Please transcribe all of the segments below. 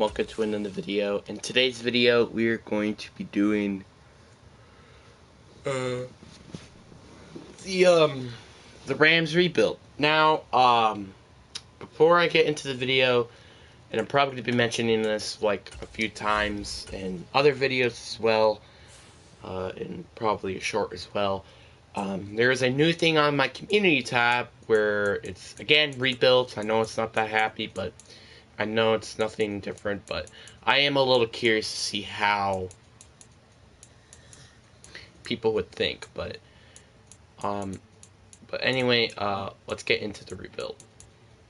Welcome to another video. In today's video, we're going to be doing the Rams rebuild. Now, before I get into the video, and I'm probably going to be mentioning this like a few times in other videos as well, and probably a short as well. There is a new thing on my community tab where it's again rebuilt. I know it's not that happy, but I know it's nothing different, but I am a little curious to see how people would think. But anyway, let's get into the rebuild.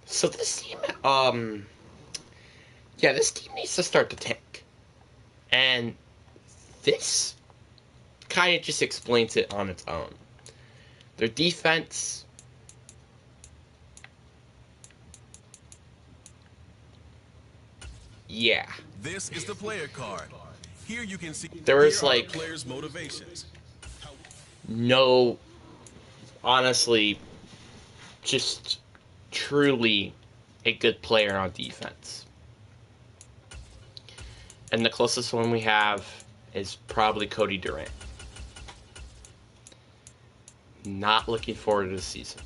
So this team, this team needs to start to tank, and this kind of just explains it on its own. Their defense. Yeah. This is the player card. Here you can see there is like players' motivations. No, honestly, just truly a good player on defense. And the closest one we have is probably Cody Durant. Not looking forward to the season.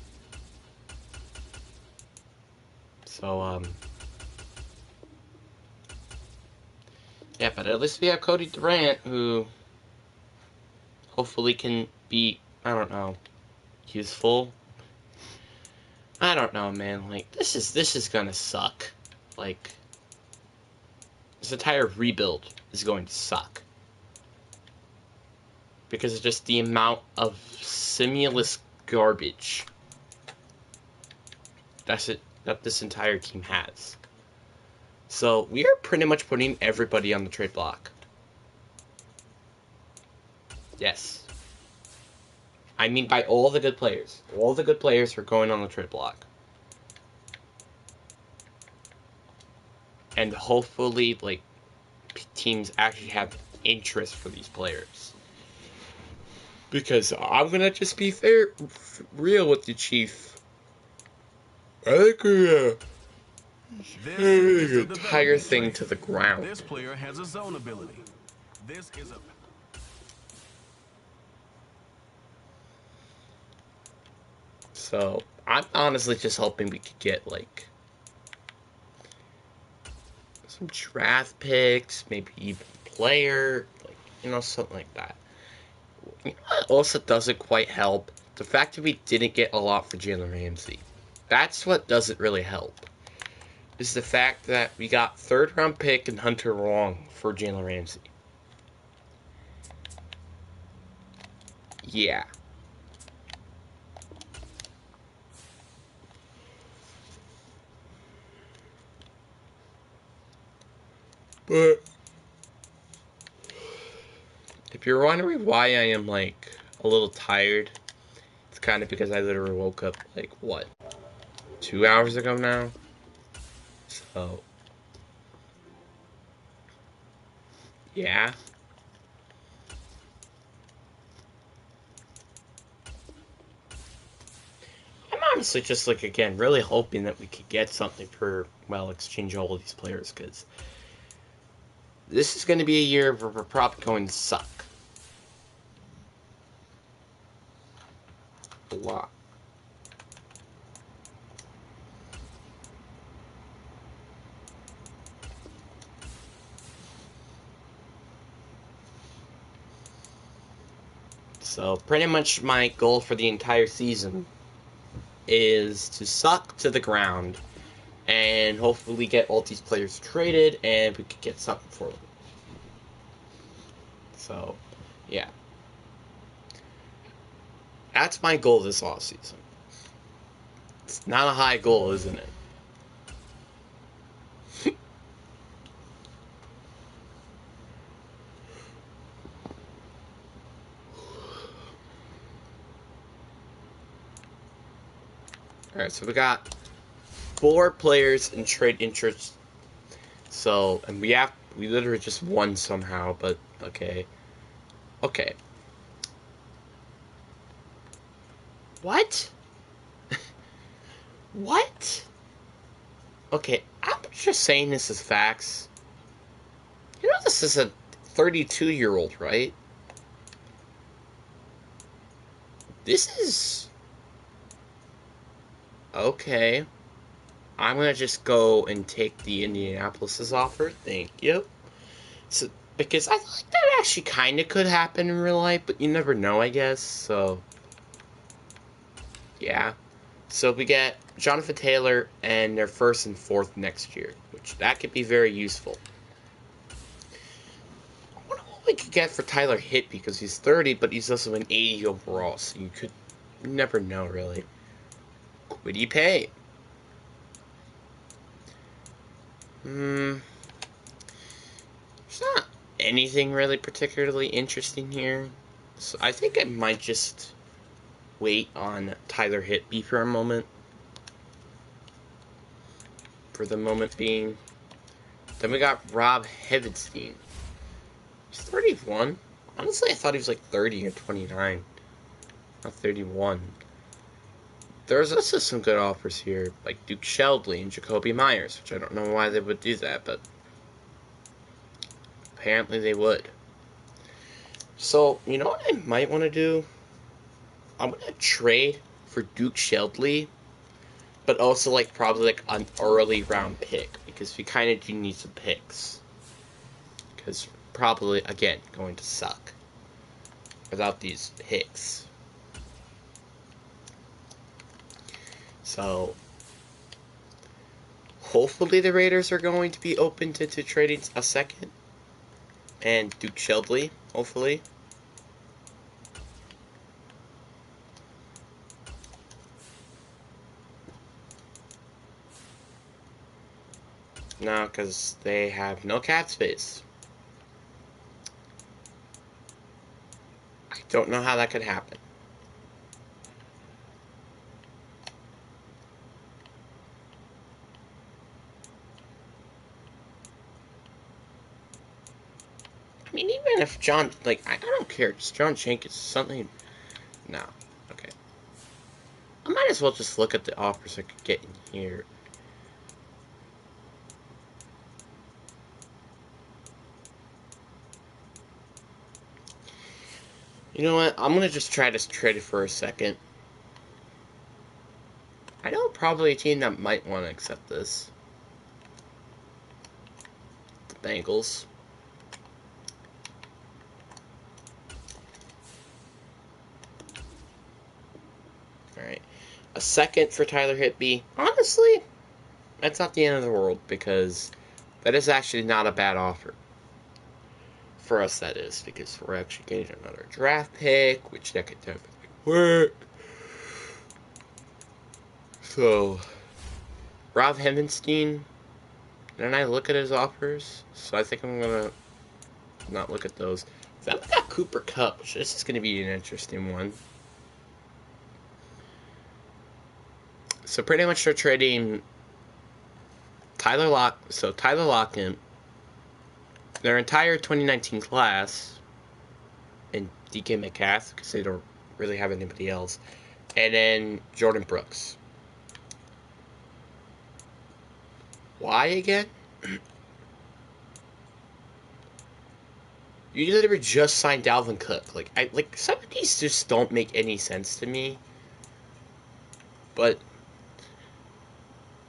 So, yeah, but at least we have Cody Durant, who hopefully can be, I don't know, useful. I don't know, man. Like, this is gonna suck. Like, this entire rebuild is going to suck. Because of just the amount of simulus garbage that this entire team has. So, we are pretty much putting everybody on the trade block. Yes. I mean by all the good players. All the good players are going on the trade block. And hopefully, like, teams actually have interest for these players. Because I'm gonna just be real with you, Chief. I think we're the entire thing to the ground. This player has a zone ability. This is a So, I'm honestly just hoping we could get, like, some draft picks, maybe even player, like, you know, something like that. You know what also doesn't quite help? The fact that we didn't get a lot for Jalen Ramsey. That's what doesn't really help. Is the fact that we got third-round pick and Hunter Wrong for Jalen Ramsey. Yeah. But if you're wondering why I am, like, a little tired, it's kind of because I literally woke up, like, what, 2 hours ago now? So, yeah. I'm honestly just, like, again, really hoping that we could get something for, well, exchange all of these players, because this is going to be a year where we're probably going to suck. A lot. So, pretty much my goal for the entire season is to suck to the ground and hopefully get all these players traded and we could get something for them. So, yeah. That's my goal this offseason. It's not a high goal, isn't it? Alright, so we got 4 players in trade interest. So, and we literally just won somehow, but okay. Okay. What? What? Okay, I'm just saying this as facts. You know this is a 32-year-old, right? This is... Okay. I'm gonna just go and take the Indianapolis's offer. Thank you. So, because I thought that actually kind of could happen in real life, but you never know, I guess. So, yeah. So we get Jonathan Taylor and their first and fourth next year, which that could be very useful. I wonder what we could get for Tyler Hitt because he's 30, but he's also an 80 overall, so you never know, really. What would he pay? There's not anything really particularly interesting here. So I think I might just wait on Tyler Hitby for a moment. For the moment being. Then we got Rob Heavenstein. He's 31. Honestly, I thought he was like 30 or 29. Not 31. There's also some good offers here, like Duke Sheldley and Jacoby Myers, which I don't know why they would do that, but apparently they would. So, you know what I might want to do? I'm going to trade for Duke Sheldley, but also like probably like an early round pick, because we kind of do need some picks. Because probably, again, going to suck without these picks. So, hopefully the Raiders are going to be open to trading a second. And Duke Sheldley, hopefully. No, because they have no cap space. I don't know how that could happen. I mean, even if John, like, I don't care, just John Jenkins, something, no, okay. I might as well just look at the offers I could get in here. You know what, I'm gonna just try to trade it for a second. I know probably a team that might want to accept this. The Bengals. Alright. A second for Tyler Hitby. Honestly, that's not the end of the world, because that is actually not a bad offer. For us, that is, because we're actually getting another draft pick, which that could definitely work. So, Rob Hemenstein, then I look at his offers, so I think I'm going to not look at those. Then we got Cooper Kupp, which this is going to be an interesting one. So pretty much they're trading Tyler Lockett, their entire 2019 class, and DK Metcalf, because they don't really have anybody else, and then Jordan Brooks. Why again? You literally just signed Dalvin Cook. Like some of these just don't make any sense to me. But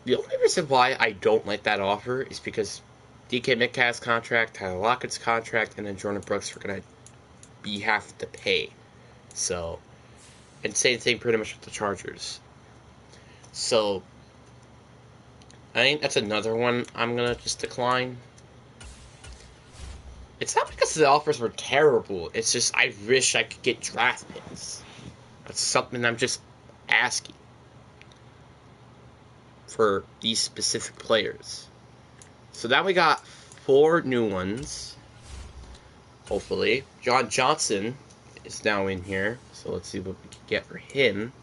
the only reason why I don't like that offer is because DK Metcalf's contract, Tyler Lockett's contract, and then Jordan Brooks are gonna have to pay. So, and same thing pretty much with the Chargers. So, I think that's another one I'm gonna just decline. It's not because the offers were terrible. It's just I wish I could get draft picks. That's something I'm just asking for these specific players. So now we got 4 new ones. Hopefully. John Johnson is now in here. So let's see what we can get for him.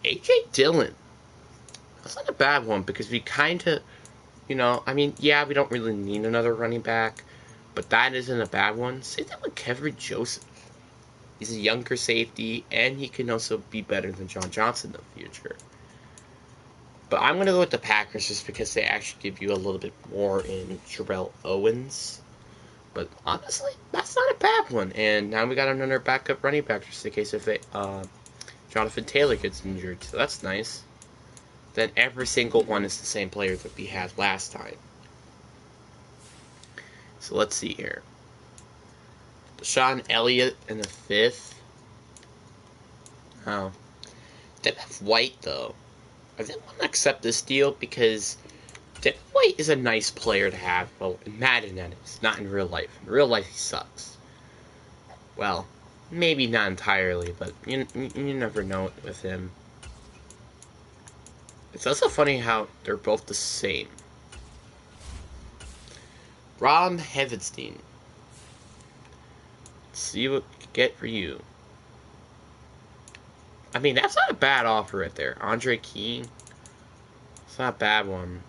A.J. Dillon. That's not a bad one because we kind of, I mean, yeah, we don't really need another running back. But that isn't a bad one. Same thing with Kevin Joseph. He's a younger safety, and he can also be better than John Johnson in the future. But I'm going to go with the Packers just because they actually give you a little bit more in Terrell Owens. But honestly, that's not a bad one. And now we got another backup running back just in case if Jonathan Taylor gets injured. So that's nice. Then every single one is the same player that we had last time. So let's see here. Deshaun Elliott in the 5th. Oh. Devin White, though. I didn't want to accept this deal because Devin White is a nice player to have. Well, in Madden, that is. Not in real life. In real life, he sucks. Well, maybe not entirely, but you never know with him. It's also funny how they're both the same. Rob Heavenstein. Let's see what we can get for you. I mean, that's not a bad offer right there. Andre King. It's not a bad one.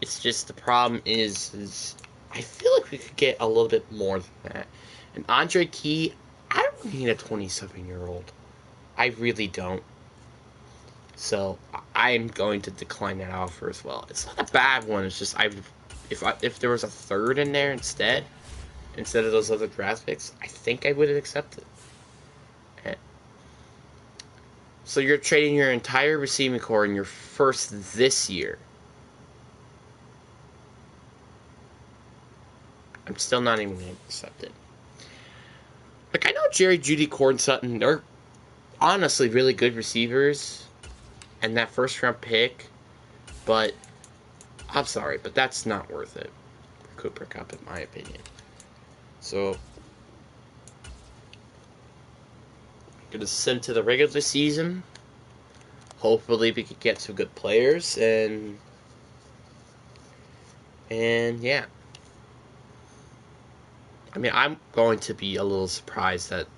It's just the problem is I feel like we could get a little bit more than that. And Andre Key, I don't need a 27-year-old. I really don't. So I'm going to decline that offer as well. It's not a bad one. It's just if there was a third in there instead of those other draft picks, I think I would have accepted. So you're trading your entire receiving core in your first this year. I'm still not even going to accept it. Like, I know Jerry, Judy, Corn Sutton, they're honestly really good receivers. And that first round pick, but I'm sorry, but that's not worth it for Cooper Kupp, in my opinion. So, I'm going to send to the regular season. Hopefully we could get some good players, and yeah. I mean, I'm going to be a little surprised that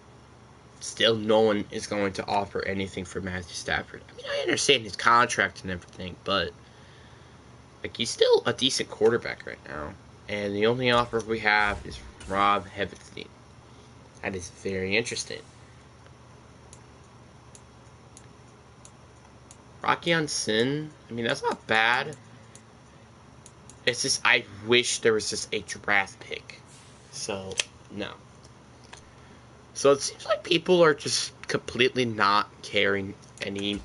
still no one is going to offer anything for Matthew Stafford. I mean, I understand his contract and everything, but like, he's still a decent quarterback right now. And the only offer we have is Rob Heavenstein. That is very interesting. Rocky on Sin, I mean, that's not bad. It's just, I wish there was just a draft pick. So, no. So it seems like people are just completely not caring any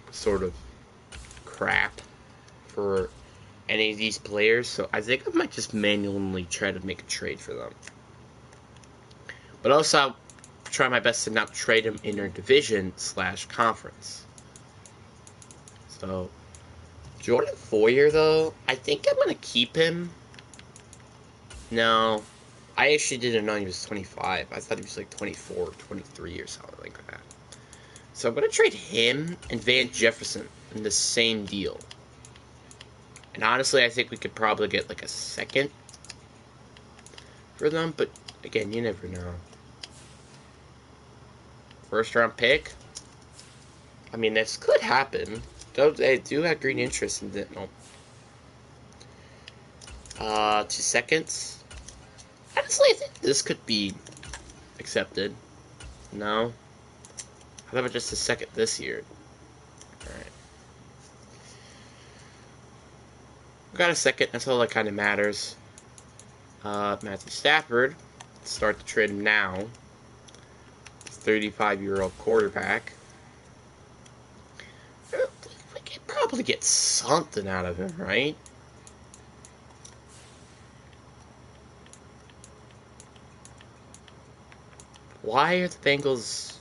sort of crap for any of these players. So I think I might just manually try to make a trade for them. But also, I'll try my best to not trade them in their division / conference. So, Jordan Foyer, though, I think I'm going to keep him. No, I actually didn't know he was 25. I thought he was like 24 or 23 or something like that. So I'm going to trade him and Van Jefferson in the same deal. And honestly, I think we could probably get like a second for them. But again, you never know. First round pick. I mean, this could happen. Though they do have green interest in it. No. 2 seconds. Honestly, I think this could be accepted. No. How about just a second this year? Alright. We got a second. That's all that kind of matters. Matthew Stafford. Let's start the trade now. 35-year-old quarterback. We could probably get something out of him, right? Why are the Bengals...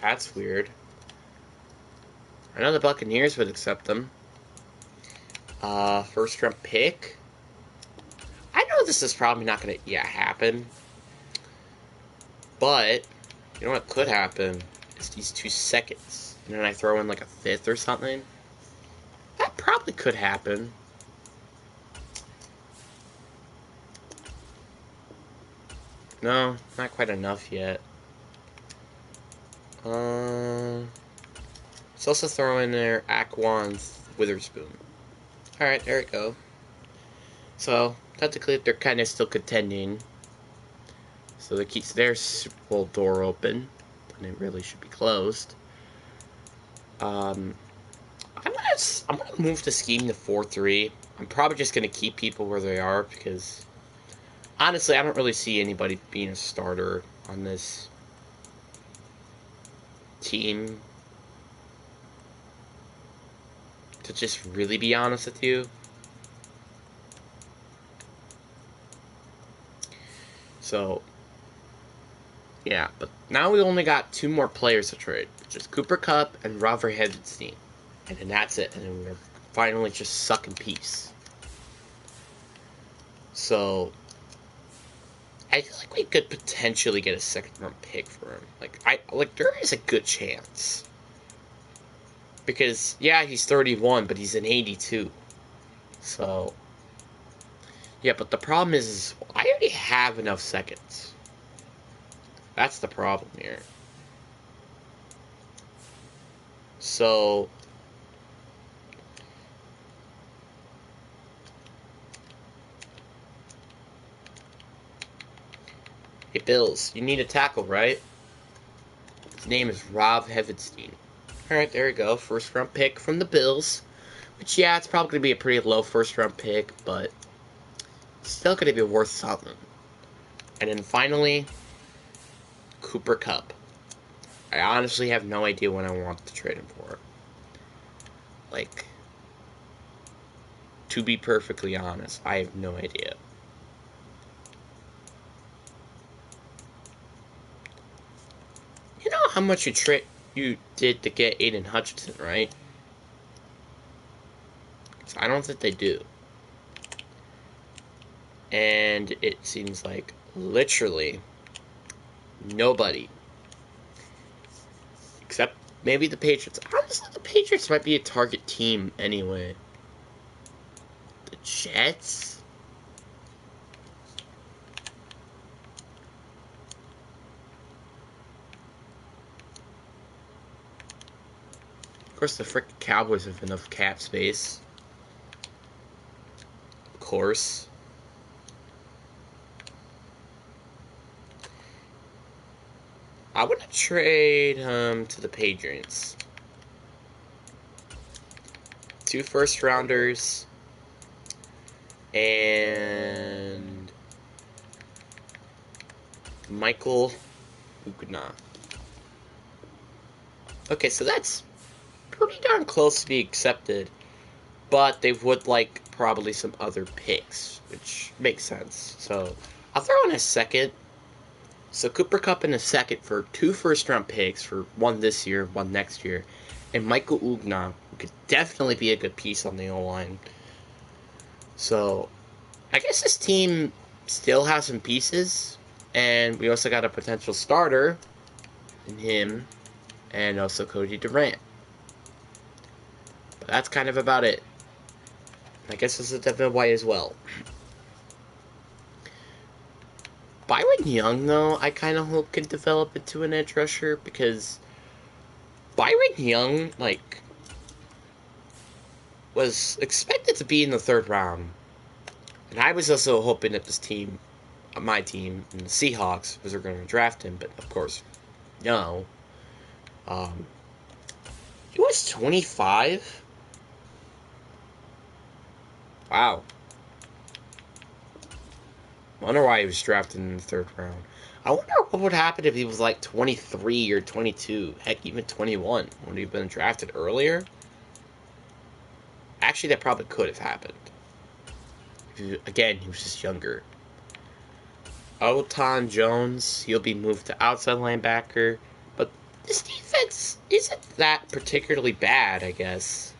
That's weird. I know the Buccaneers would accept them. First round pick. I know this is probably not going to happen. But, you know what could happen? Is these 2 seconds. And then I throw in like a 5th or something. That probably could happen. No, not quite enough yet. Let's also throw in there Aquan Witherspoon. Alright, there we go. So, technically they're kind of still contending. So that keeps their whole door open, when it really should be closed. I'm gonna move the scheme to 4-3. I'm probably just gonna keep people where they are because honestly, I don't really see anybody being a starter on this team. To just really be honest with you. So, yeah, but now we only got 2 more players to trade, which is Cooper Kupp and Robert Hevenstein. And then that's it, and then we're finally just sucking peace. So, I feel like we could potentially get a second-round pick for him. Like there is a good chance. Because, yeah, he's 31, but he's an 82. So, yeah, but the problem is I already have enough seconds. That's the problem here. So, hey, Bills, you need a tackle, right? His name is Rob Hevenstein. Alright, there we go. First round pick from the Bills. Which, yeah, it's probably going to be a pretty low first round pick, but still going to be worth something. And then finally, Cooper Kupp. I honestly have no idea what I want to trade him for. Like, to be perfectly honest, I have no idea. You know how much you did to get Aiden Hutchinson, right? So I don't think they do. And it seems like literally nobody, except maybe the Patriots. Honestly, the Patriots might be a target team anyway. The Jets? Of course, the frickin' Cowboys have enough cap space. Of course. I would trade to the Patriots. 2 first rounders and Michael Ugna. Okay, so that's pretty darn close to be accepted, but they would like probably some other picks, which makes sense. So I'll throw in a second. So Cooper Kupp in a second for 2 first-round picks, for 1 this year, 1 next year, and Michael Ugna, who could definitely be a good piece on the O-line. So I guess this team still has some pieces, and we also got a potential starter in him, and also Cody Durant. But that's kind of about it. I guess this is Devin White as well. Byron Young, though, I kind of hope can develop into an edge rusher, because Byron Young, like, was expected to be in the 3rd round. And I was also hoping that this team, my team, and the Seahawks, was going to draft him, but of course, no. He was 25? Wow. I wonder why he was drafted in the 3rd round. I wonder what would happen if he was like 23 or 22. Heck, even 21. Would he have been drafted earlier? Actually, that probably could have happened. Again, he was just younger. Otan Jones, he'll be moved to outside linebacker. But this defense isn't that particularly bad, I guess.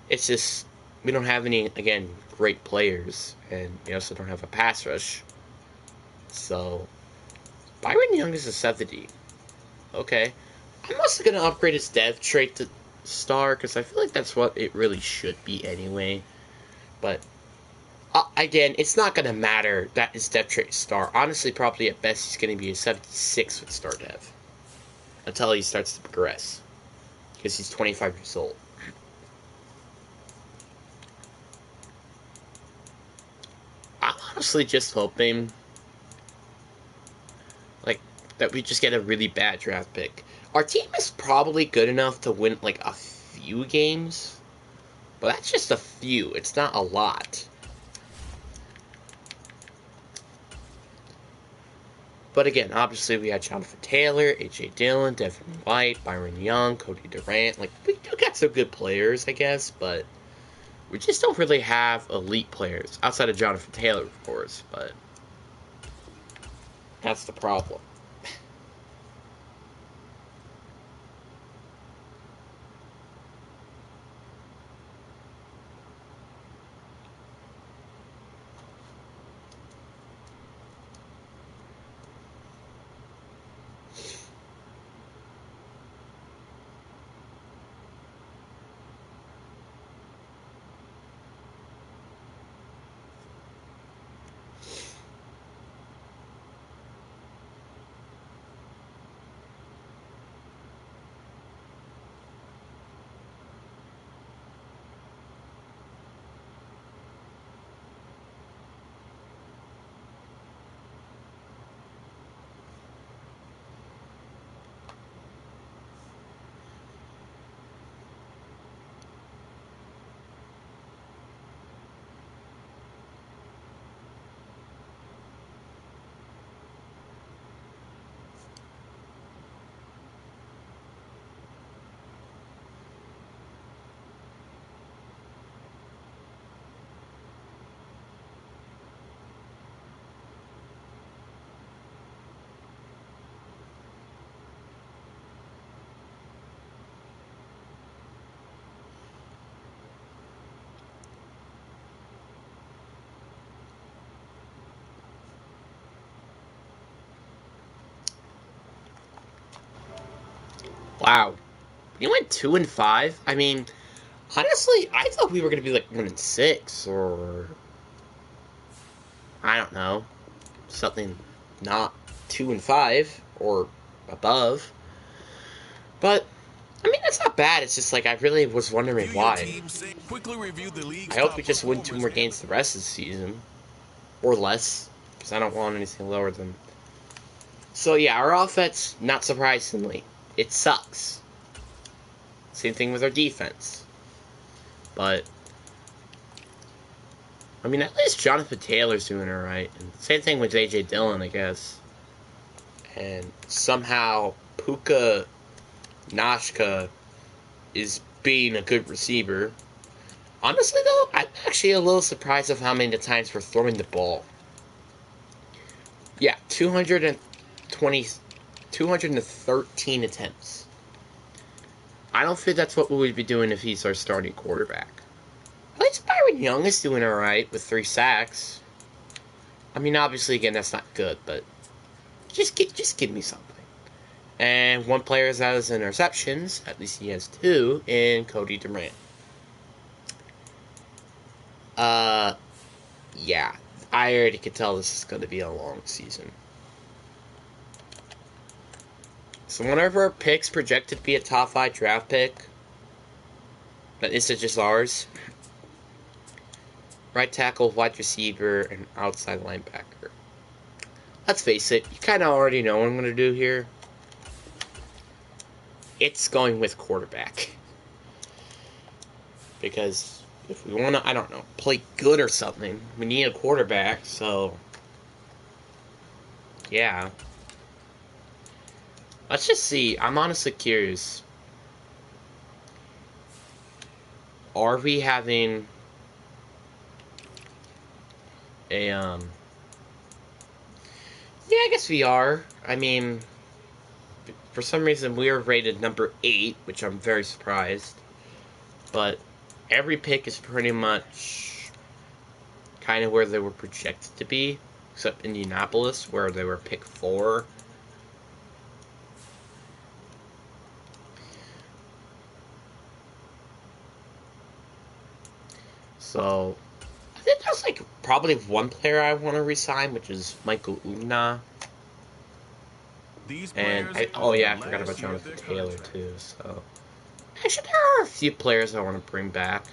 It's just, we don't have any, again, great players. And we also don't have a pass rush. So, Byron Young is a 70. Okay. I'm also going to upgrade his dev trait to star, because I feel like that's what it really should be anyway. But, again, it's not going to matter that his dev trait star. Honestly, probably at best, he's going to be a 76 with star dev. Until he starts to progress. Because he's 25 years old. I'm honestly just hoping that we just get a really bad draft pick. Our team is probably good enough to win like a few games, but that's just a few. It's not a lot. But again, obviously we had Jonathan Taylor, A.J. Dillon, Devin White, Byron Young, Cody Durant. Like, we do got some good players, I guess, but we just don't really have elite players. Outside of Jonathan Taylor, of course, but that's the problem. Wow. You went 2-5? I mean, honestly, I thought we were going to be like 1-6, or I don't know, something not 2-5 or above. But I mean, that's not bad. It's just like I really was wondering why. Quickly review the league's I hope top we just win 2 more performers. games the rest of the season, or less, because I don't want anything lower than. So yeah, our offense, not surprisingly, it sucks. Same thing with our defense. But I mean, at least Jonathan Taylor's doing alright. And same thing with A.J. Dillon, I guess. And somehow Puka Nashka is being a good receiver. Honestly, though, I'm actually a little surprised of how many times we're throwing the ball. Yeah, 213 attempts. I don't think that's what we would be doing if he's our starting quarterback. At least Byron Young is doing alright with 3 sacks. I mean, obviously, again, that's not good, but just give me something. And one player has his interceptions. At least he has 2 in Cody Durant. Yeah. I already could tell this is going to be a long season. So one of our picks projected to be a top 5 draft pick. But is it just ours? Right tackle, wide receiver, and outside linebacker. Let's face it, you kind of already know what I'm going to do here. It's going with quarterback. Because if we want to, I don't know, play good or something, we need a quarterback, so yeah. Let's just see. I'm honestly curious. Are we having a, yeah, I guess we are. I mean, for some reason we are rated number 8, which I'm very surprised. But every pick is pretty much kind of where they were projected to be, except Indianapolis, where they were pick 4. So, I think there's like probably one player I want to resign, which is Michael Una. And I forgot about Jonathan Taylor too. So, actually, there are a few players I want to bring back,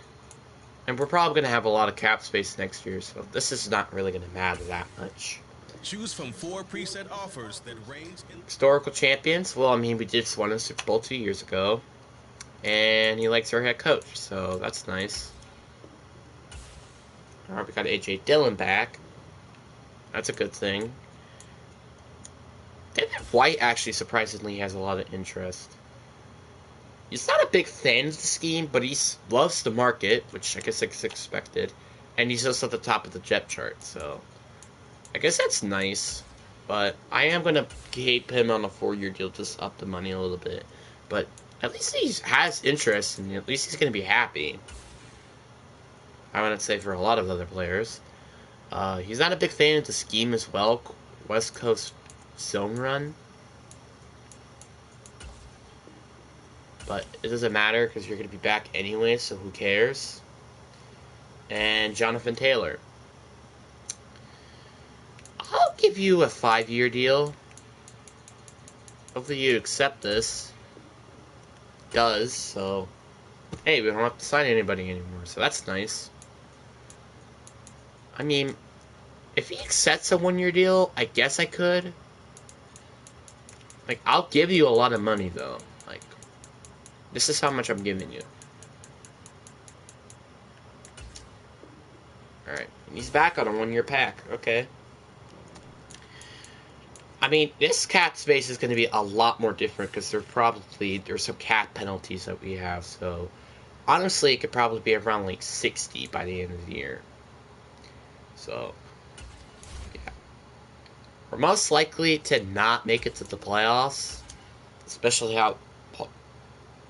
and we're probably going to have a lot of cap space next year. So this is not really going to matter that much. Choose from 4 preset offers that range in Historical champions. Well, I mean, we just won a Super Bowl 2 years ago. And he likes our head coach, so that's nice. Alright, we got A.J. Dillon back. That's a good thing. David White actually surprisingly has a lot of interest. He's not a big fan of the scheme, but he loves the market, which I guess is expected. And he's just at the top of the depth chart, so I guess that's nice. But I am going to keep him on a 4-year deal, just up the money a little bit. But at least he has interest, and at least he's going to be happy. I wouldn't say for a lot of other players. He's not a big fan of the scheme as well. West Coast zone run. But it doesn't matter because you're going to be back anyway, so who cares? And Jonathan Taylor. I'll give you a 5-year deal. Hopefully you accept this. Does, so hey, we don't have to sign anybody anymore, so that's nice. I mean, if he accepts a 1-year deal, I guess I could. Like, I'll give you a lot of money, though. Like, this is how much I'm giving you. Alright, he's back on a 1-year pack. Okay. I mean, this cap space is going to be a lot more different because there's some cap penalties that we have. So, honestly, it could probably be around like 60 by the end of the year. So, yeah. We're most likely to not make it to the playoffs, especially how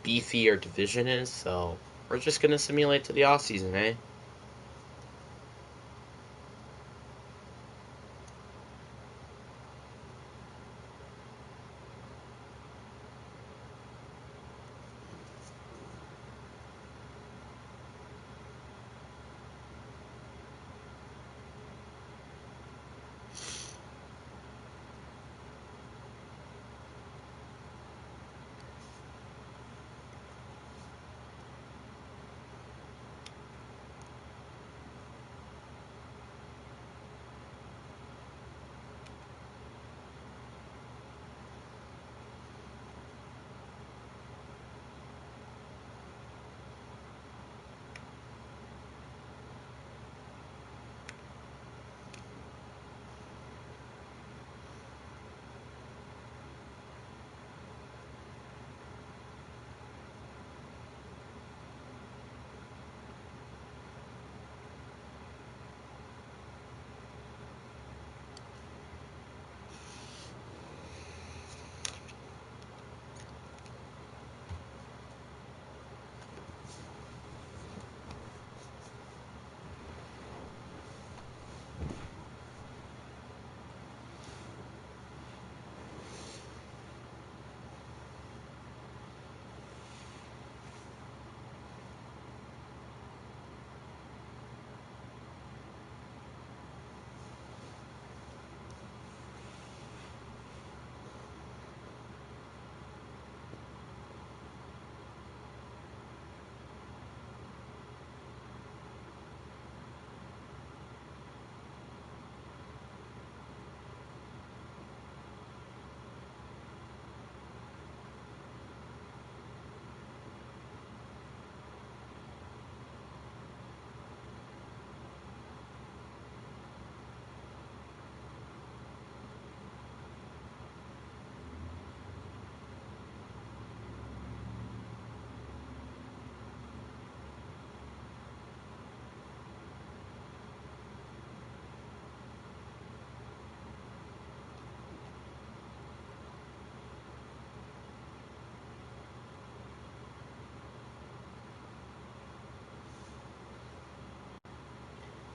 beefy our division is. So, we're just going to simulate to the offseason, eh?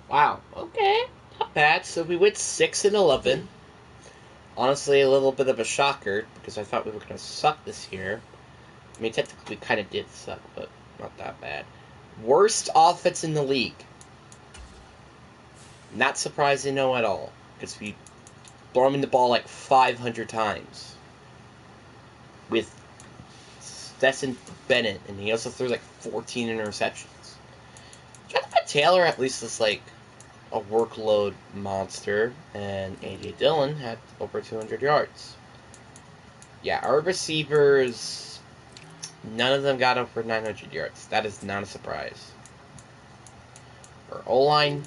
Wow, okay, not bad. So we went 6-11. Honestly, a little bit of a shocker because I thought we were going to suck this year. I mean, technically, we kind of did suck, but not that bad. Worst offense in the league. Not surprising, no, at all. Because we throw him the ball like 500 times. With Stetson Bennett, and he also threw like 14 interceptions. Jonathan Taylor at least is like a workload monster, and A.J. Dillon had over 200 yards. Yeah, our receivers, none of them got over 900 yards. That is not a surprise. Our O-line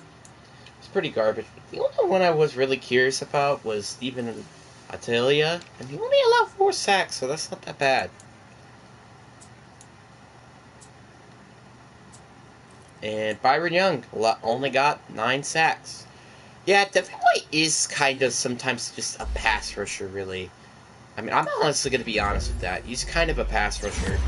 was pretty garbage. The only one I was really curious about was Stephen Atalia, and he only allowed 4 sacks, so that's not that bad. And Byron Young only got 9 sacks. Yeah, Devin White is kind of sometimes just a pass rusher, really. I mean, I'm honestly going to be honest with that. He's kind of a pass rusher.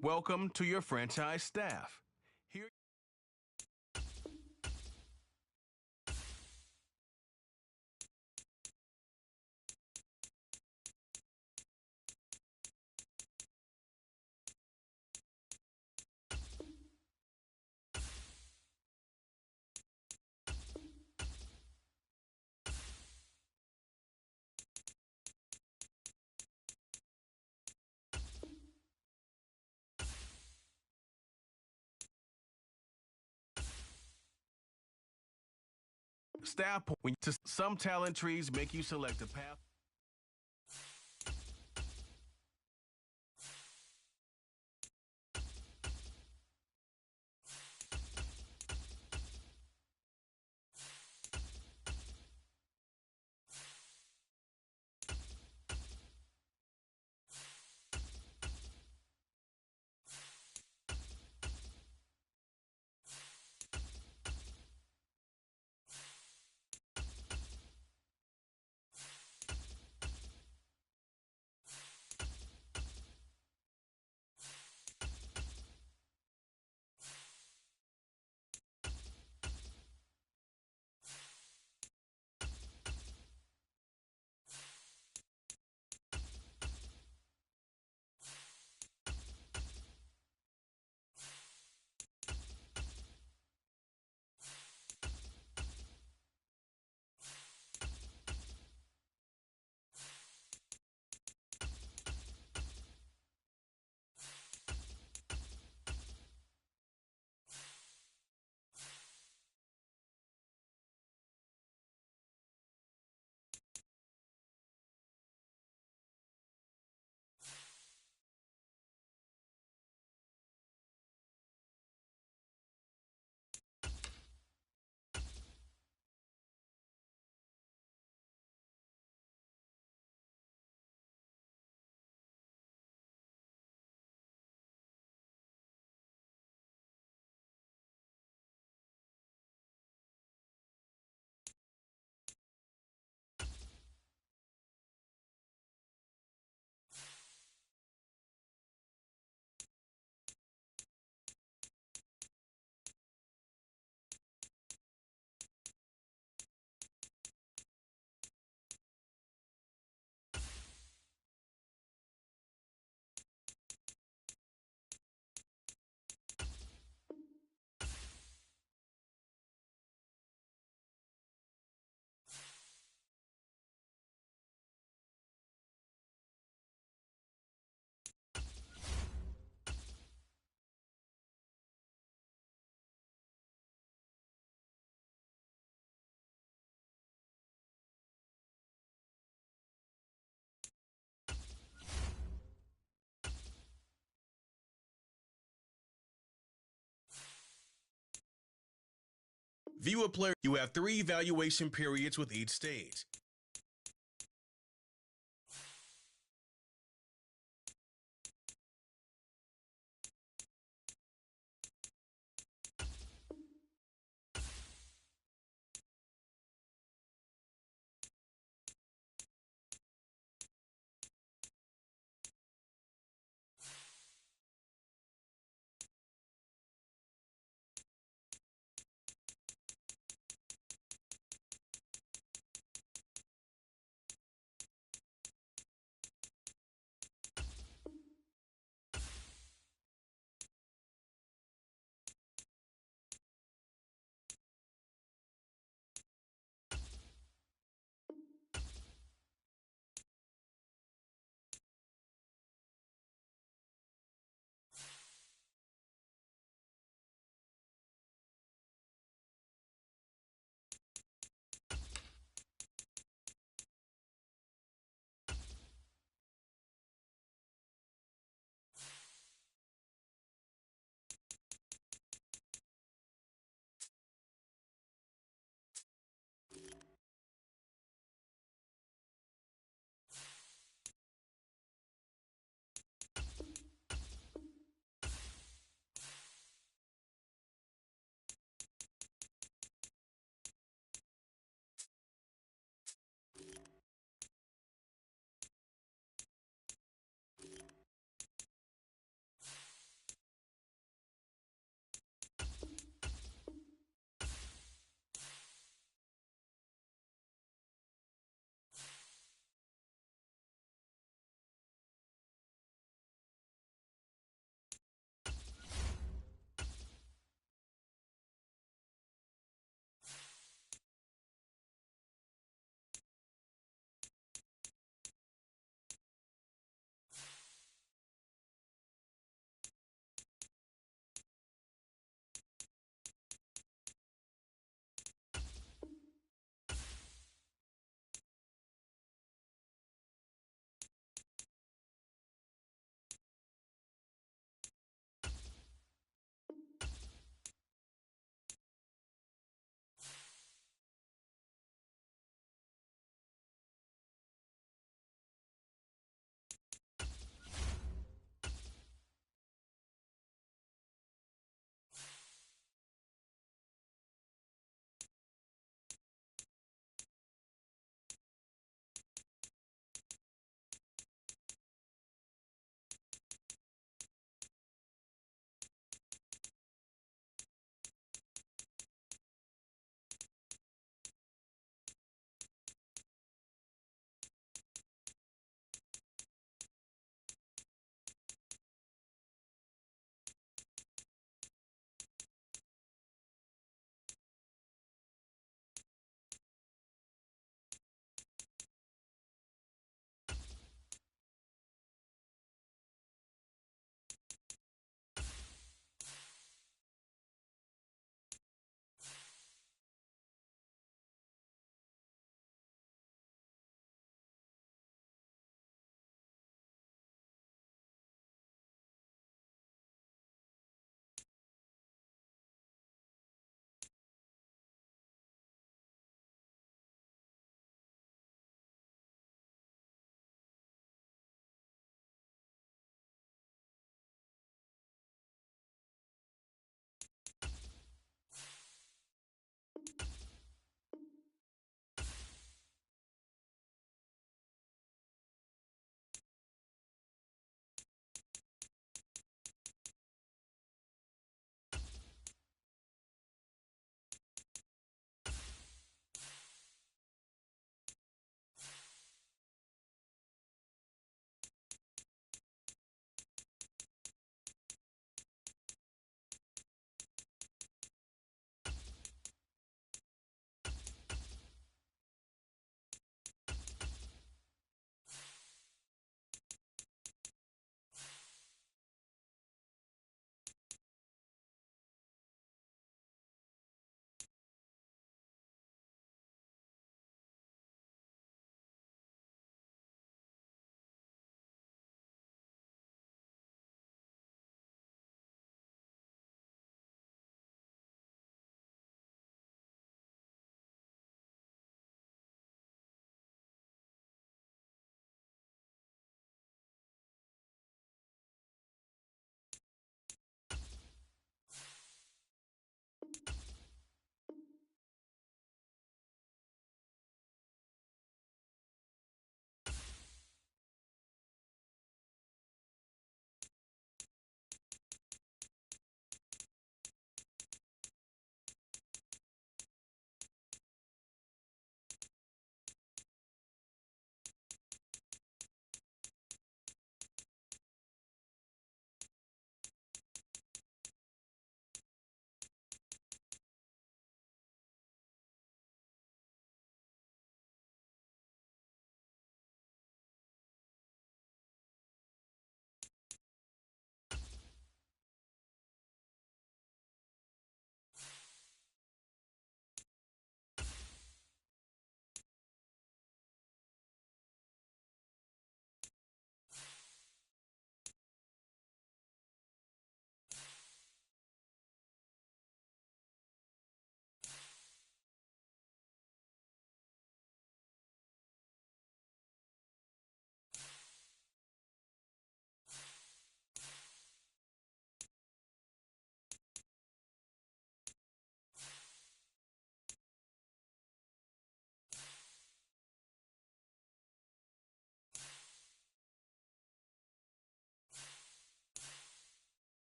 Welcome to your franchise staff. Here staff point to some talent trees make you select a path. View a player. You have 3 evaluation periods with each stage.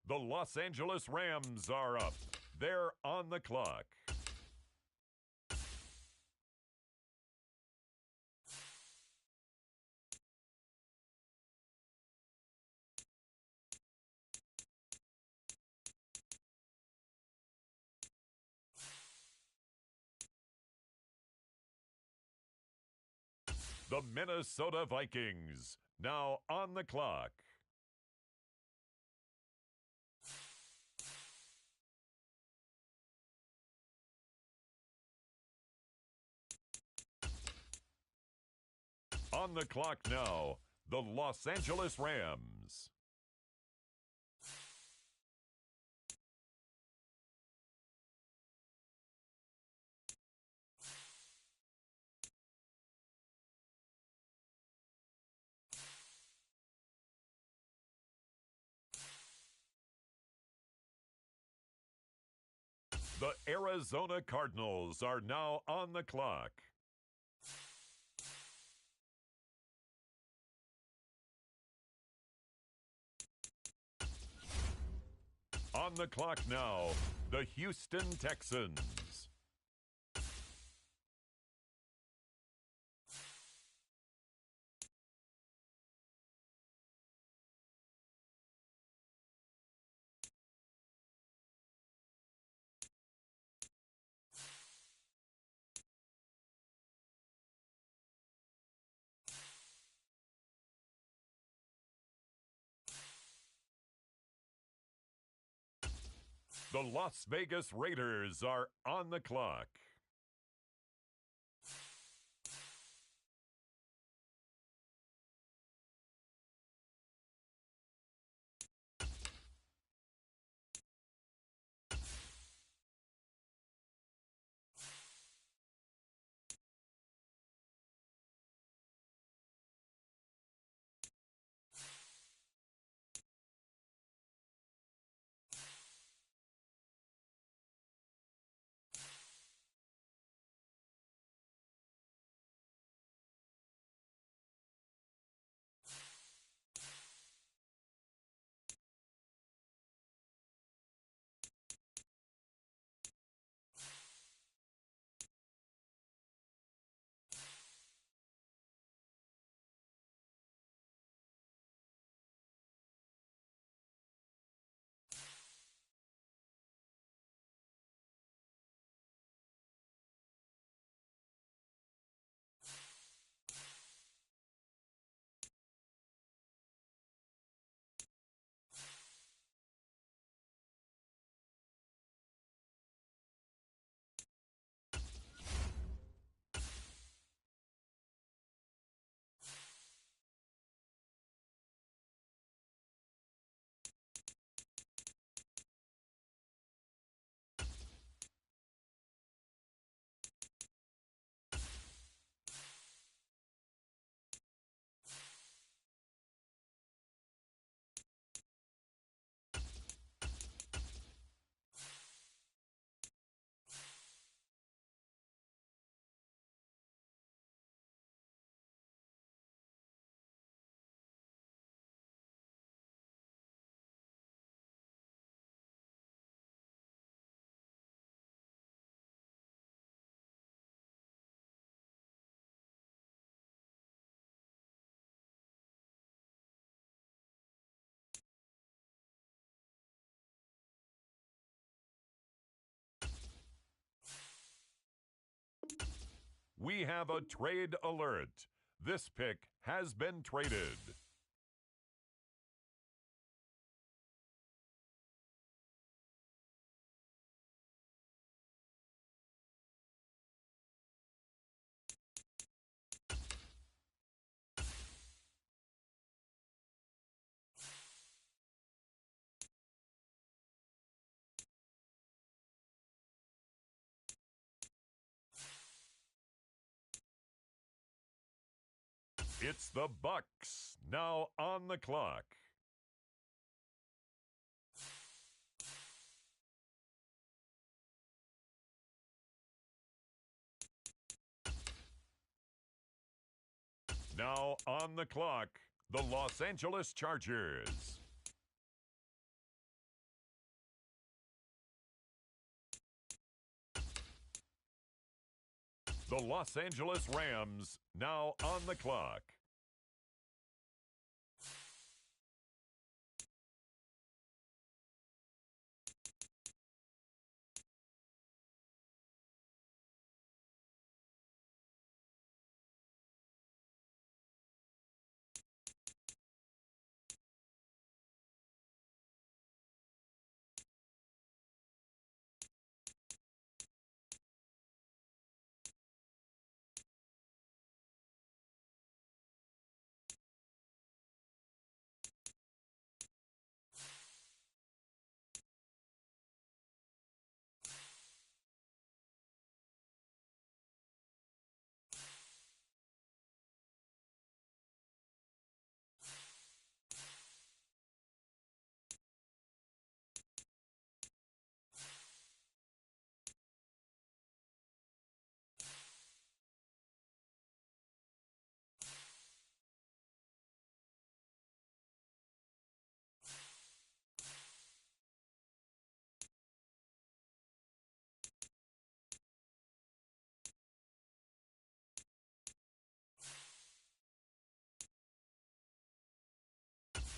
The Los Angeles Rams are up. They're on the clock. The Minnesota Vikings now on the clock. On the clock now, the Los Angeles Rams. The Arizona Cardinals are now on the clock. On the clock now, the Houston Texans. The Las Vegas Raiders are on the clock. We have a trade alert. This pick has been traded. It's the Bucks now on the clock. Now on the clock, the Los Angeles Chargers. The Los Angeles Rams now on the clock.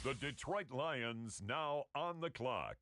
The Detroit Lions now on the clock.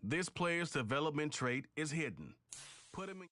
This player's development trait is hidden. Put him in.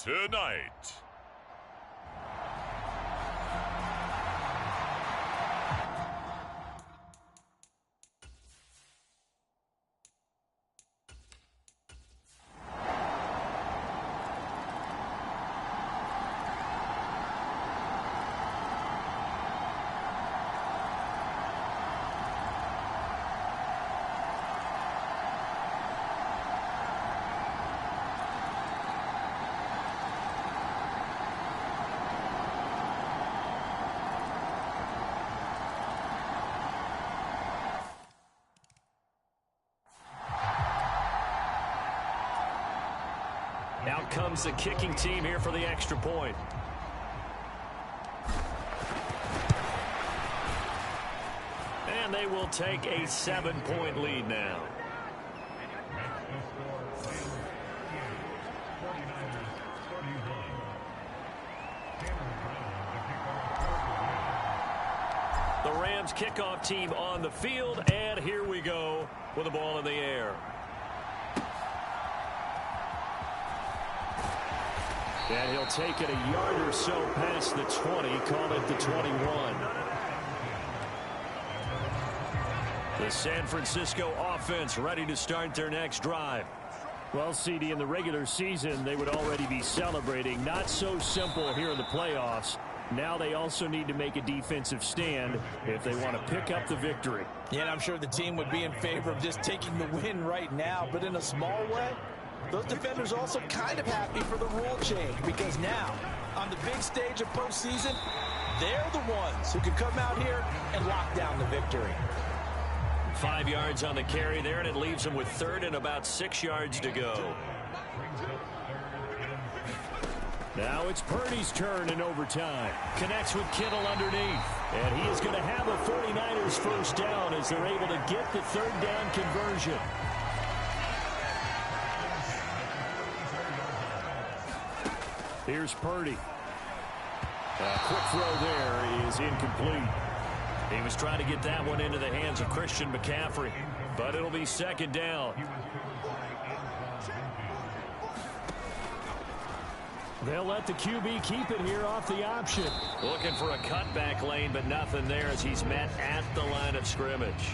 tonight. Out comes the kicking team here for the extra point. And they will take a 7-point lead now. The Rams kickoff team on the field, and here we go with the ball in the air. And he'll take it a yard or so past the 20, call it the 21. The San Francisco offense ready to start their next drive. Well, CD, in the regular season, they would already be celebrating. Not so simple here in the playoffs. Now they also need to make a defensive stand if they want to pick up the victory. Yeah, and I'm sure the team would be in favor of just taking the win right now, but in a small way. Those defenders are also kind of happy for the rule change because now, on the big stage of postseason, they're the ones who can come out here and lock down the victory. 5 yards on the carry there, and it leaves them with third and about 6 yards to go. Now it's Purdy's turn in overtime. Connects with Kittle underneath. And he is going to have a 49ers first down as they're able to get the third down conversion. Here's Purdy. A quick throw there is incomplete. He was trying to get that one into the hands of Christian McCaffrey, but it'll be second down. They'll let the QB keep it here off the option. Looking for a cutback lane, but nothing there as he's met at the line of scrimmage.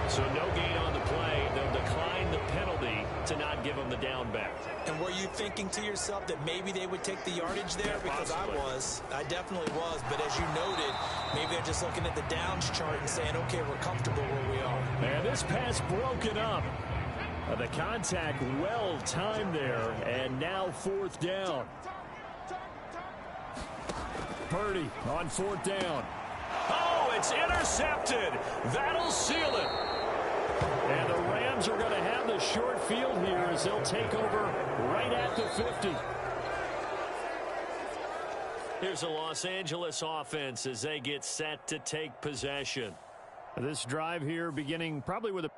So no gain on the play. They'll decline the penalty to not give him the down back. And were you thinking to yourself that maybe they would take the yardage there? Yeah, because possibly. I definitely was. But as you noted, maybe they're just looking at the downs chart and saying, okay, we're comfortable where we are. And this pass broken up. The contact well timed there, and now fourth down. Purdy on fourth down. Oh, it's intercepted. That'll seal it. And the Rams are going to have the short field here as they'll take over right at the 50. Here's the Los Angeles offense as they get set to take possession. This drive here beginning probably with a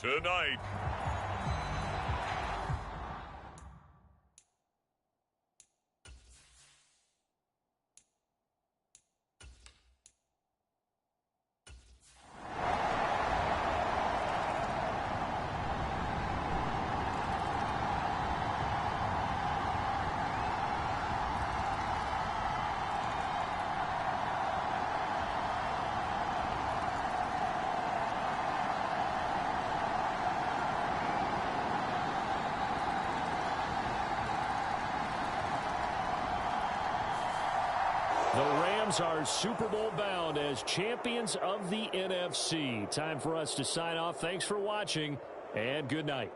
tonight. The Rams are Super Bowl bound as champions of the NFC. Time for us to sign off. Thanks for watching, and good night.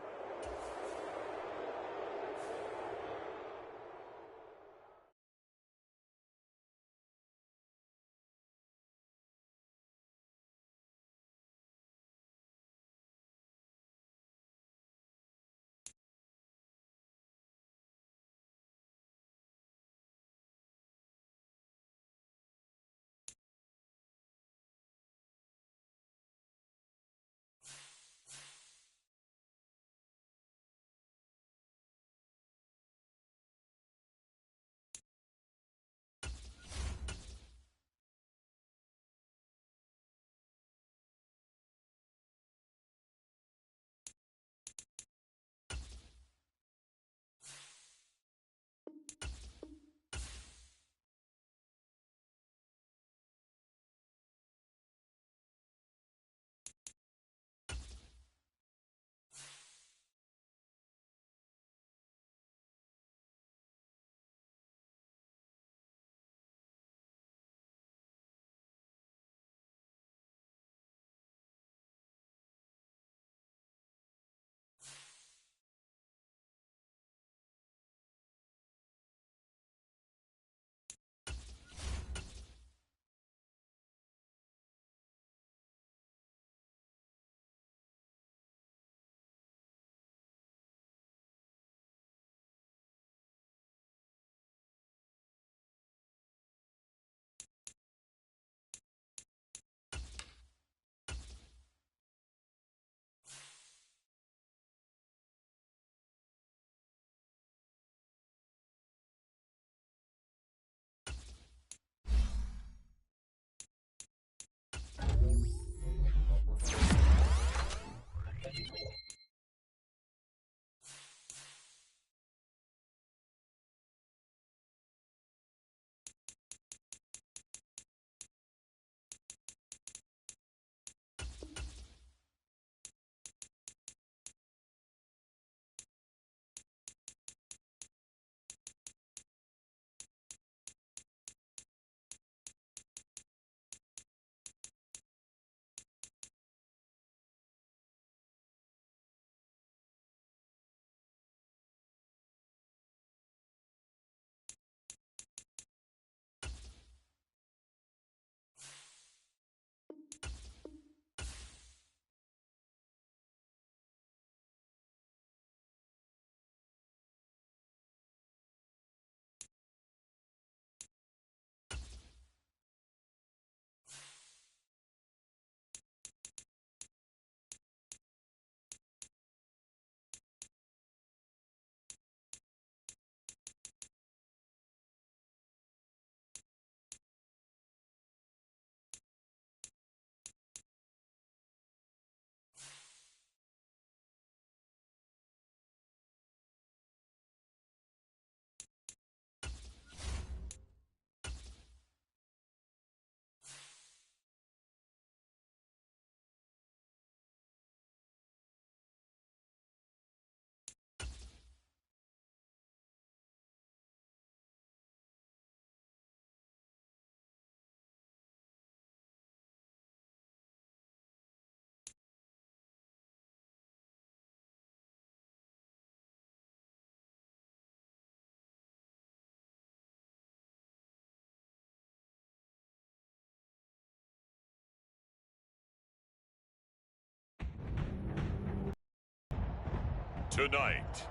Tonight,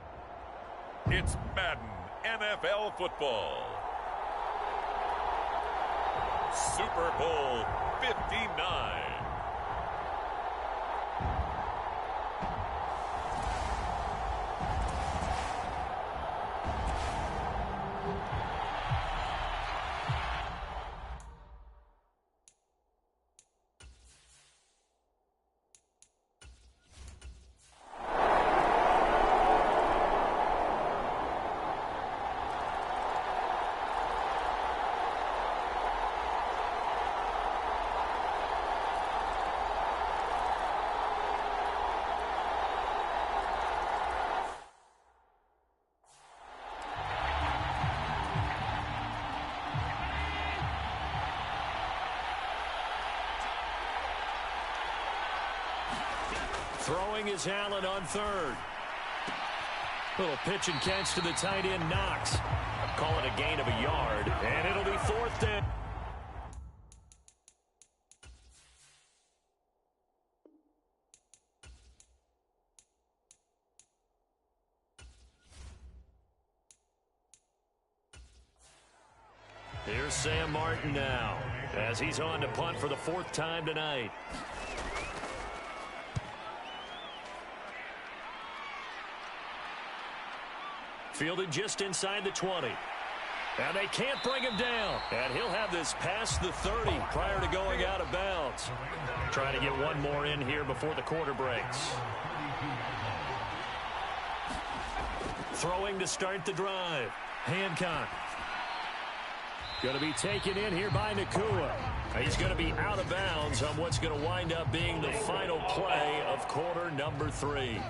it's Madden NFL football. Super Bowl 59. Throwing is Allen on third. Little pitch and catch to the tight end, Knox. Call it a gain of a yard, and it'll be fourth down. Here's Sam Martin now, as he's on to punt for the fourth time tonight. Fielded just inside the 20. And they can't bring him down. And he'll have this past the 30 prior to going out of bounds. Trying to get one more in here before the quarter breaks. Throwing to start the drive. Hancock. Going to be taken in here by Nakua. He's going to be out of bounds on what's going to wind up being the final play of quarter number 3.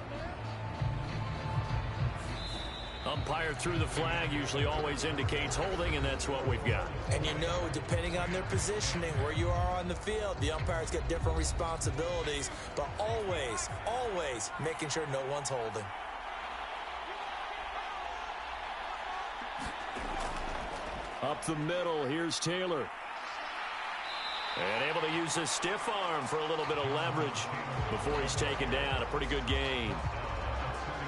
Umpire threw the flag, usually always indicates holding, and that's what we've got. And you know, depending on their positioning, where you are on the field, the umpires get different responsibilities, but always, always making sure no one's holding. Up the middle, here's Taylor. And able to use his stiff arm for a little bit of leverage before he's taken down. A pretty good gain.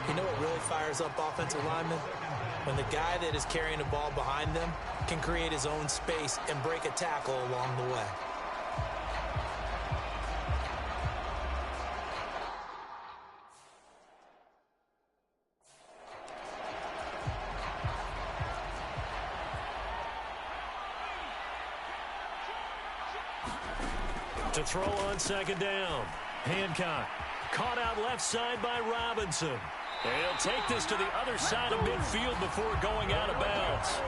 You know what really fires up offensive linemen? When the guy that is carrying the ball behind them can create his own space and break a tackle along the way. To throw on second down. Hancock caught out left side by Robinson. And he'll take this to the other side of midfield before going out of bounds.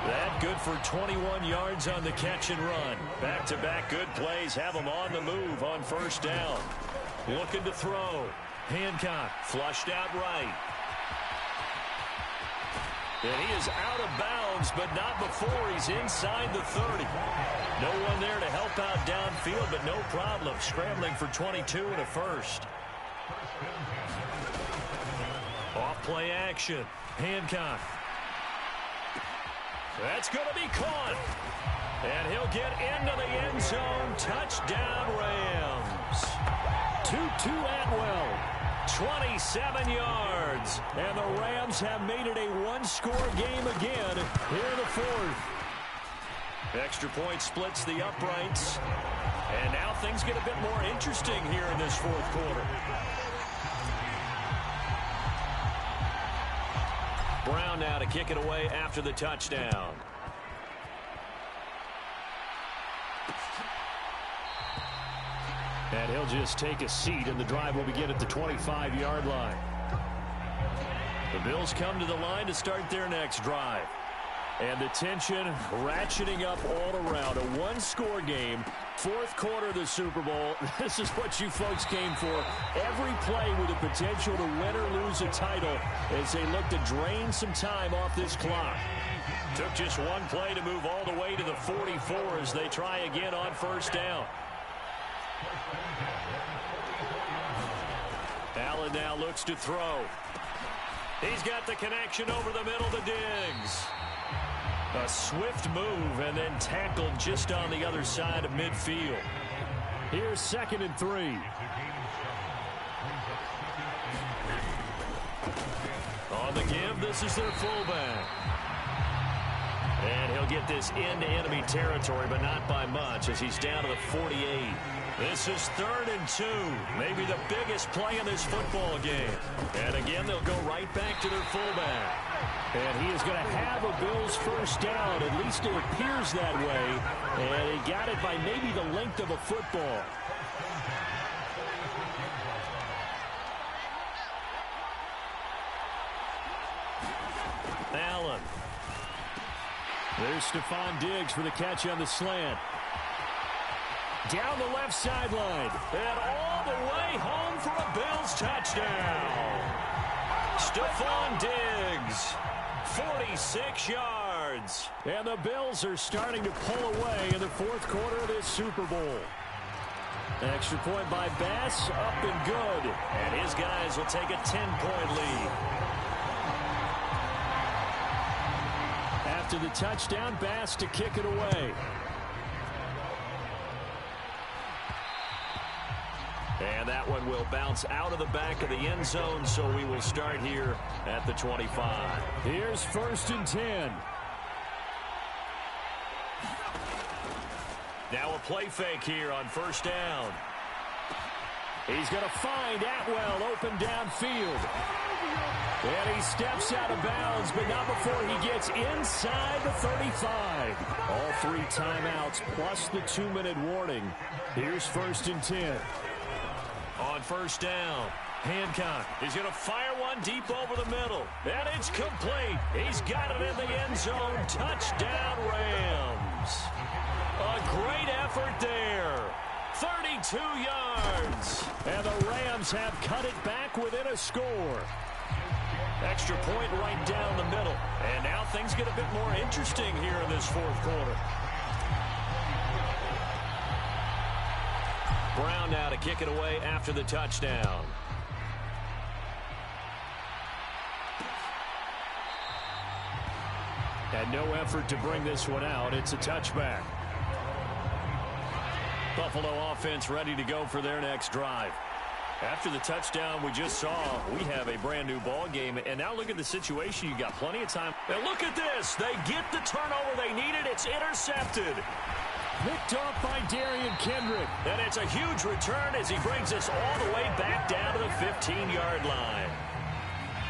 That good for 21 yards on the catch and run. Back-to-back good plays have him on the move on first down. Looking to throw. Hancock flushed out right. And he is out of bounds, but not before he's inside the 30. No one there to help out downfield, but no problem. Scrambling for 22 and a first. Off play action. Hancock. That's going to be caught. And he'll get into the end zone. Touchdown, Rams. Tutu Atwell. 27 yards. And the Rams have made it a one-score game again here in the fourth. Extra point splits the uprights. And now things get a bit more interesting here in this fourth quarter. Brown now to kick it away after the touchdown. And he'll just take a seat, and the drive will begin at the 25-yard line. The Bills come to the line to start their next drive. And the tension ratcheting up all around. A one-score game, fourth quarter of the Super Bowl. This is what you folks came for. Every play with the potential to win or lose a title as they look to drain some time off this clock. Took just one play to move all the way to the 44 as they try again on first down. Allen now looks to throw. He's got the connection over the middle to Diggs. A swift move and then tackled just on the other side of midfield. Here's 2nd and 3. On the give, this is their fullback. And he'll get this into enemy territory, but not by much as he's down to the 48. This is 3rd and 2. Maybe the biggest play in this football game. And again, they'll go right back to their fullback. And he is going to have a Bills first down. At least it appears that way. And he got it by maybe the length of a football. Allen. There's Stephon Diggs for the catch on the slant. Down the left sideline. And all the way home for a Bills touchdown. Stephon Diggs. 46 yards. And the Bills are starting to pull away in the fourth quarter of this Super Bowl. Extra point by Bass, up and good. And his guys will take a 10-point lead. After the touchdown, Bass to kick it away. And that one will bounce out of the back of the end zone, so we will start here at the 25. Here's 1st and 10. Now a play fake here on 1st down. He's going to find Atwell open downfield. And he steps out of bounds, but not before he gets inside the 35. All 3 timeouts plus the 2-minute warning. Here's 1st and 10. On 1st down, Hancock is going to fire one deep over the middle. And it's complete. He's got it in the end zone. Touchdown, Rams. A great effort there. 32 yards. And the Rams have cut it back within a score. Extra point right down the middle. And now things get a bit more interesting here in this 4th quarter. Brown now to kick it away after the touchdown. And no effort to bring this one out. It's a touchback. Buffalo offense ready to go for their next drive. After the touchdown we just saw, we have a brand new ball game. And now look at the situation. You got plenty of time. And look at this. They get the turnover they needed. It's intercepted. Picked off by Darian Kendrick. And it's a huge return as he brings us all the way back down to the 15-yard line.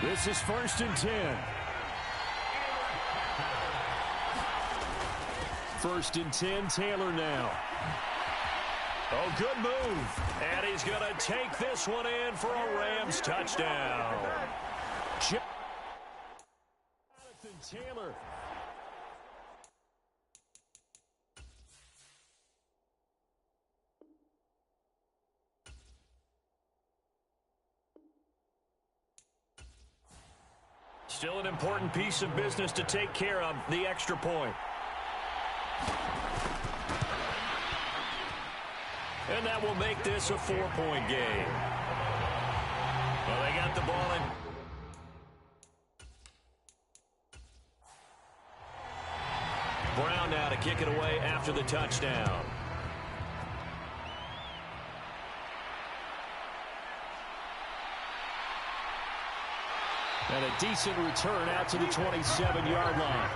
This is 1st and 10. 1st and 10, Taylor now. Oh, good move. And he's going to take this one in for a Rams touchdown. Jonathan Taylor. Still an important piece of business to take care of, the extra point. And that will make this a 4-point game. Well, they got the ball in. Brown now to kick it away after the touchdown. And a decent return out to the 27-yard line.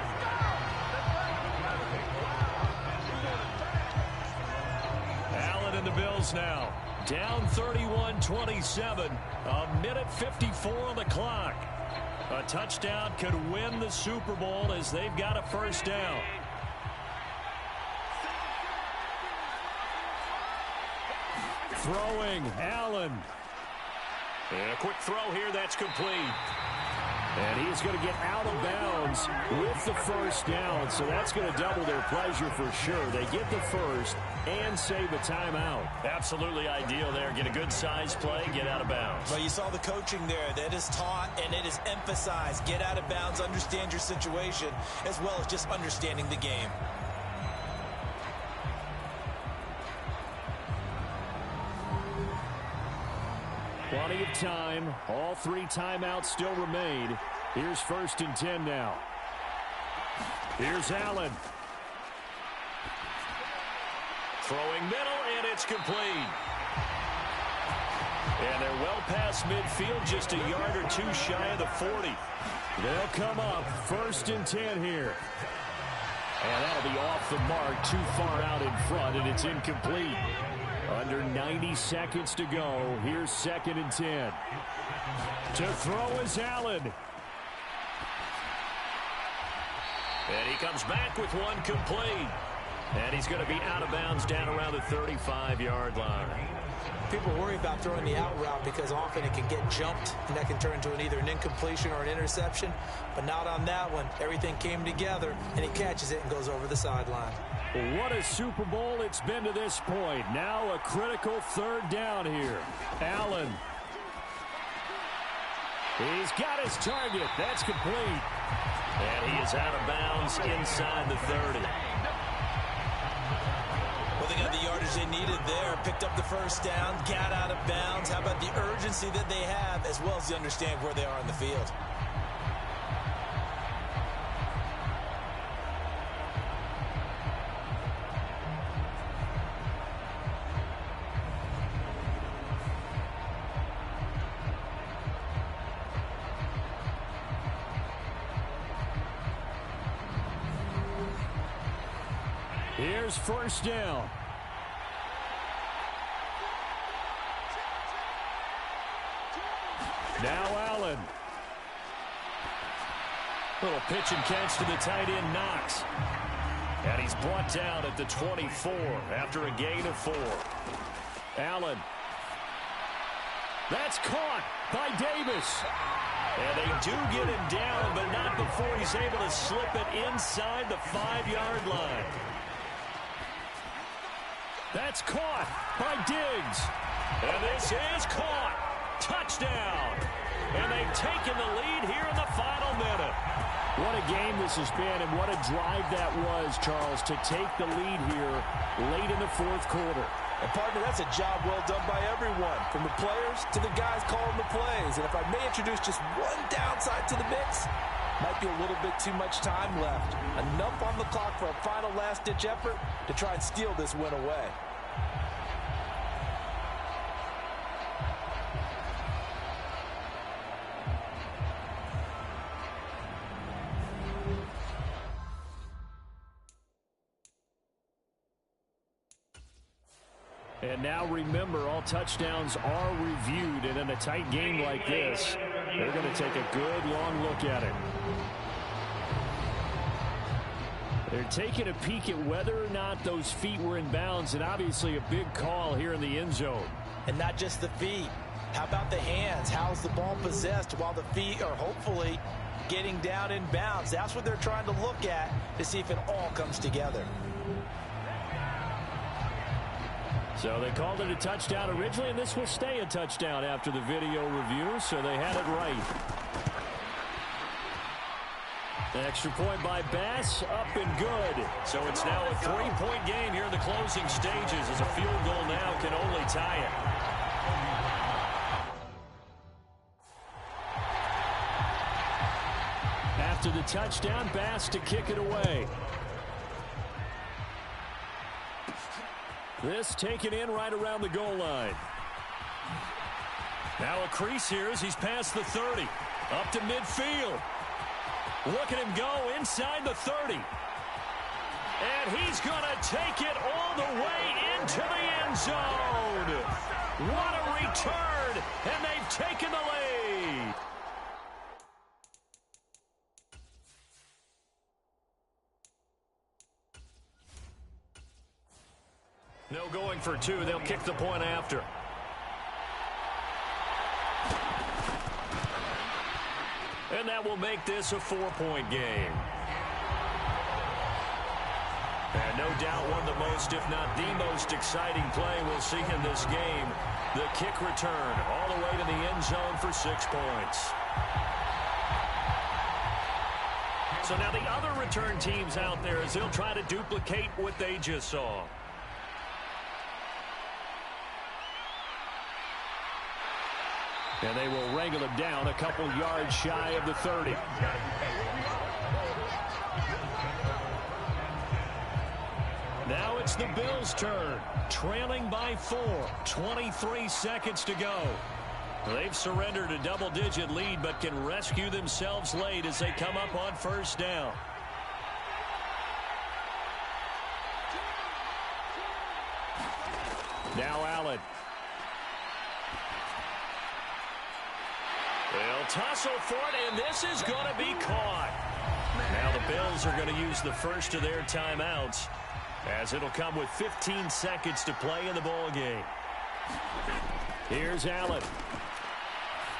Allen and the Bills now. Down 31-27. A minute 54 on the clock. A touchdown could win the Super Bowl as they've got a 1st down. Throwing, Allen. And a quick throw here, that's complete. And he's going to get out of bounds with the 1st down, so that's going to double their pleasure for sure. They get the 1st and save a timeout. Absolutely ideal there. Get a good size play, get out of bounds. Well, you saw the coaching there. That is taught and it is emphasized. Get out of bounds, understand your situation, as well as just understanding the game. Plenty of time. All 3 timeouts still remain. Here's 1st and 10 now. Here's Allen. Throwing middle, and it's complete. And they're well past midfield, just a yard or 2 shy of the 40. They'll come up 1st and 10 here. And that'll be off the mark, too far out in front, and it's incomplete. Under 90 seconds to go. Here's 2nd and 10. To throw is Allen. And he comes back with one complete. And he's going to be out of bounds down around the 35-yard line. People worry about throwing the out route because often it can get jumped, and that can turn into either an incompletion or an interception. But not on that one. Everything came together, and he catches it and goes over the sideline. What a Super Bowl it's been to this point. Now a critical 3rd down here. Allen. He's got his target. That's complete. And he is out of bounds inside the 30. Well, they got the yardage yardage they needed there. Picked up the first down, got out of bounds. How about the urgency that they have, as well as they understand where they are on the field? Here's first down. Now Allen. Little pitch and catch to the tight end, Knox. And he's brought down at the 24 after a gain of 4. Allen. That's caught by Davis. And they do get him down, but not before he's able to slip it inside the 5-yard line. That's caught by Diggs. And this is caught. Touchdown. And they've taken the lead here in the final minute. What a game this has been, and what a drive that was, Charles, to take the lead here late in the fourth quarter. And, partner, that's a job well done by everyone, from the players to the guys calling the plays. And if I may introduce just one downside to the mix, might be a little bit too much time left. Enough on the clock for a final last-ditch effort to try and steal this win away. And now remember, all touchdowns are reviewed, and in a tight game like this, they're going to take a good long look at it. They're taking a peek at whether or not those feet were in bounds, and obviously a big call here in the end zone. And not just the feet. How about the hands? How's the ball possessed while the feet are hopefully getting down in bounds? That's what they're trying to look at to see if it all comes together. So they called it a touchdown originally, and this will stay a touchdown after the video review, so they had it right. The extra point by Bass, up and good. So it's now a 3-point game here in the closing stages, as a field goal now can only tie it. After the touchdown, Bass to kick it away. This taken in right around the goal line. Now a crease here as he's past the 30. Up to midfield. Look at him go inside the 30. And he's going to take it all the way into the end zone. What a return. And they've taken the lead. No going for 2. They'll kick the point after. And that will make this a 4-point game. And no doubt one of the most, if not the most exciting play we'll see in this game. The kick return all the way to the end zone for 6 points. So now the other return teams out there, as they'll try to duplicate what they just saw. And they will wrangle him down a couple yards shy of the 30. Now it's the Bills' turn, trailing by 4, 23 seconds to go. They've surrendered a double-digit lead, but can rescue themselves late as they come up on first down. Now Allen. They'll tussle for it, and this is going to be caught. Now the Bills are going to use the first of their timeouts, as it'll come with 15 seconds to play in the ball game. Here's Allen.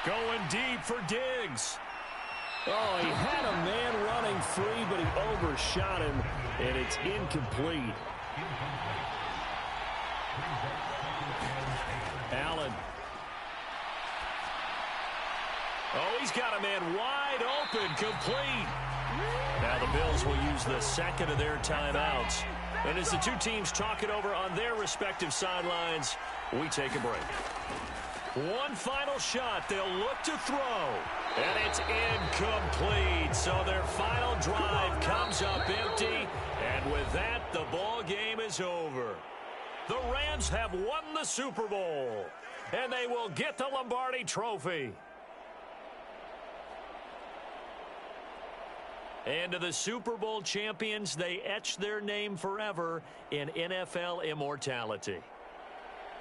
Going deep for Diggs. Oh, he had a man running free, but he overshot him, and it's incomplete. Allen. Oh, he's got a man wide open, complete. Now the Bills will use the second of their timeouts. And as the two teams talk it over on their respective sidelines, we take a break. One final shot. They'll look to throw. And it's incomplete. So their final drive comes up empty. And with that, the ball game is over. The Rams have won the Super Bowl. And they will get the Lombardi Trophy. And to the Super Bowl champions, they etch their name forever in NFL immortality.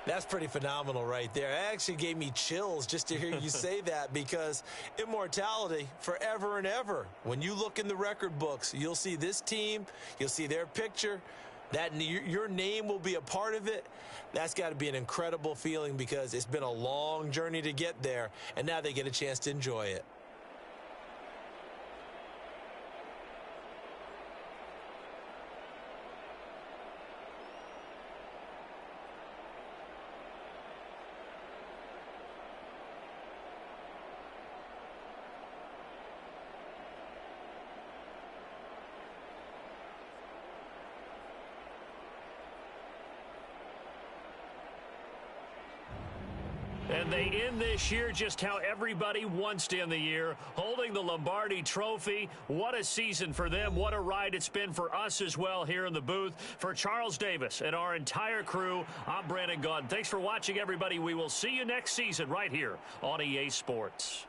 That's pretty phenomenal right there. It actually gave me chills just to hear you say that, because immortality forever and ever. When you look in the record books, you'll see this team, you'll see their picture, that your name will be a part of it. That's got to be an incredible feeling, because it's been a long journey to get there, and now they get a chance to enjoy it. And they end this year just how everybody wants to end the year, holding the Lombardi Trophy. What a season for them. What a ride it's been for us as well here in the booth. For Charles Davis and our entire crew, I'm Brandon Gaudin. Thanks for watching, everybody. We will see you next season right here on EA Sports.